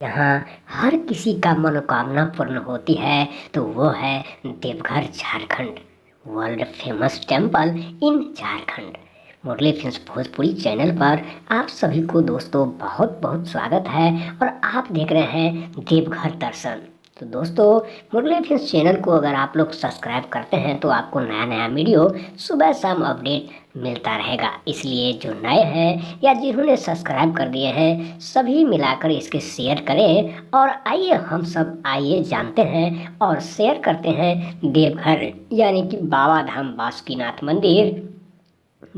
यहाँ हर किसी का मनोकामना पूर्ण होती है तो वो है Deoghar Jharkhand. World famous temple in Jharkhand. Murli films Bhojpuri channel पर आप सभी को दोस्तों बहुत बहुत स्वागत है और आप देख रहे हैं देवघर दर्शन। तो दोस्तों, मुरली फिल्म्स चैनल को अगर आप लोग सब्सक्राइब करते हैं तो आपको नया नया वीडियो सुबह शाम अपडेट मिलता रहेगा। इसलिए जो नए हैं या जिन्होंने सब्सक्राइब कर दिए हैं सभी मिलाकर इसके शेयर करें और आइए हम सब जानते हैं और शेयर करते हैं देवघर यानी कि बाबा धाम बासुकीनाथ मंदिर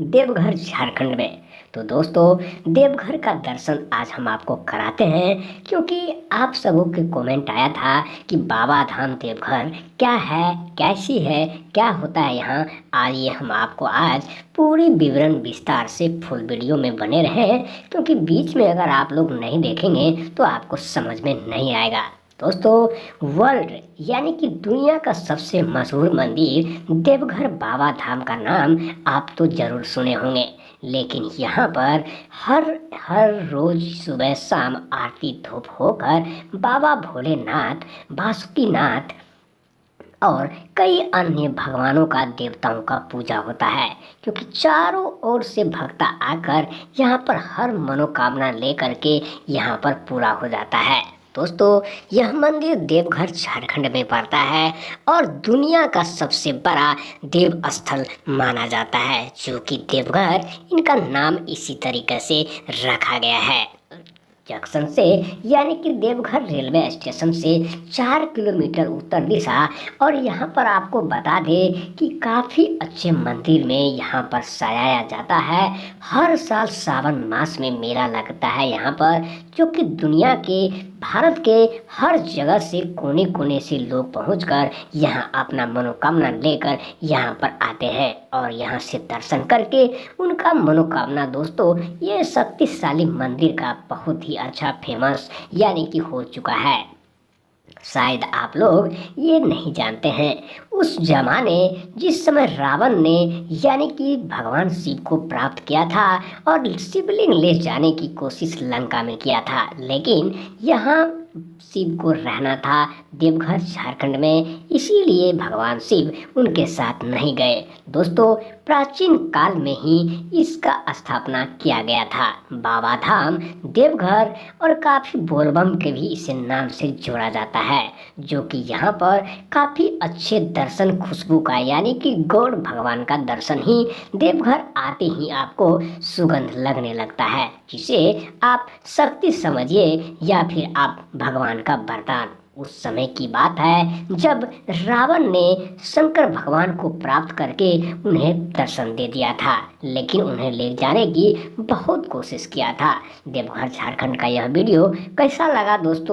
देवघर झारखंड में। तो दोस्तों, देवघर का दर्शन आज हम आपको कराते हैं क्योंकि आप सबों के कमेंट आया था कि बाबा धाम देवघर क्या है, कैसी है, क्या होता है यहाँ। आइए हम आपको आज पूरी विवरण विस्तार से फुल वीडियो में बने रहें क्योंकि बीच में अगर आप लोग नहीं देखेंगे तो आपको समझ में नहीं आएगा। दोस्तों, वर्ल्ड यानी कि दुनिया का सबसे मशहूर मंदिर देवघर बाबा धाम का नाम आप तो जरूर सुने होंगे, लेकिन यहाँ पर हर हर रोज सुबह शाम आरती धूप होकर बाबा भोलेनाथ, बासुकीनाथ और कई अन्य भगवानों का, देवताओं का पूजा होता है क्योंकि चारों ओर से भक्त आकर यहाँ पर हर मनोकामना लेकर के यहाँ पर पूरा हो जाता है। दोस्तों, यह मंदिर देवघर झारखंड में पड़ता है और दुनिया का सबसे बड़ा देव स्थल माना जाता है, जो कि देवघर इनका नाम इसी तरीके से रखा गया है। जंक्शन से यानी कि देवघर रेलवे स्टेशन से 4 किलोमीटर उत्तर दिशा। और यहाँ पर आपको बता दें कि काफ़ी अच्छे मंदिर में यहाँ पर सजाया जाता है। हर साल सावन मास में मेला लगता है यहाँ पर, जो कि दुनिया के, भारत के हर जगह से, कोने कोने से लोग पहुंचकर यहाँ अपना मनोकामना लेकर यहाँ पर आते हैं और यहाँ से दर्शन करके उनका मनोकामना, दोस्तों, ये शक्तिशाली मंदिर का बहुत ही अच्छा फेमस यानी कि हो चुका है। शायद आप लोग ये नहीं जानते हैं, उस जमाने जिस समय रावण ने यानी कि भगवान शिव को प्राप्त किया था और शिवलिंग ले जाने की कोशिश लंका में किया था, लेकिन यहाँ शिव को रहना था देवघर झारखंड में, इसीलिए भगवान शिव उनके साथ नहीं गए। दोस्तों, प्राचीन काल में ही इसका स्थापना किया गया था बाबा धाम देवघर, और काफ़ी बोलबम के भी इसे नाम से जोड़ा जाता है, जो कि यहाँ पर काफ़ी अच्छे दर्शन, खुशबू का यानी कि गौड़ भगवान का दर्शन ही देवघर आते ही आपको सुगंध लगने लगता है, जिसे आप शक्ति समझिए या फिर आप भगवान का वरदान। उस समय की बात है जब रावण ने शंकर भगवान को प्राप्त करके उन्हें दर्शन दे दिया था, लेकिन उन्हें ले जाने की बहुत कोशिश किया था। देवघर झारखंड का यह वीडियो कैसा लगा दोस्तों?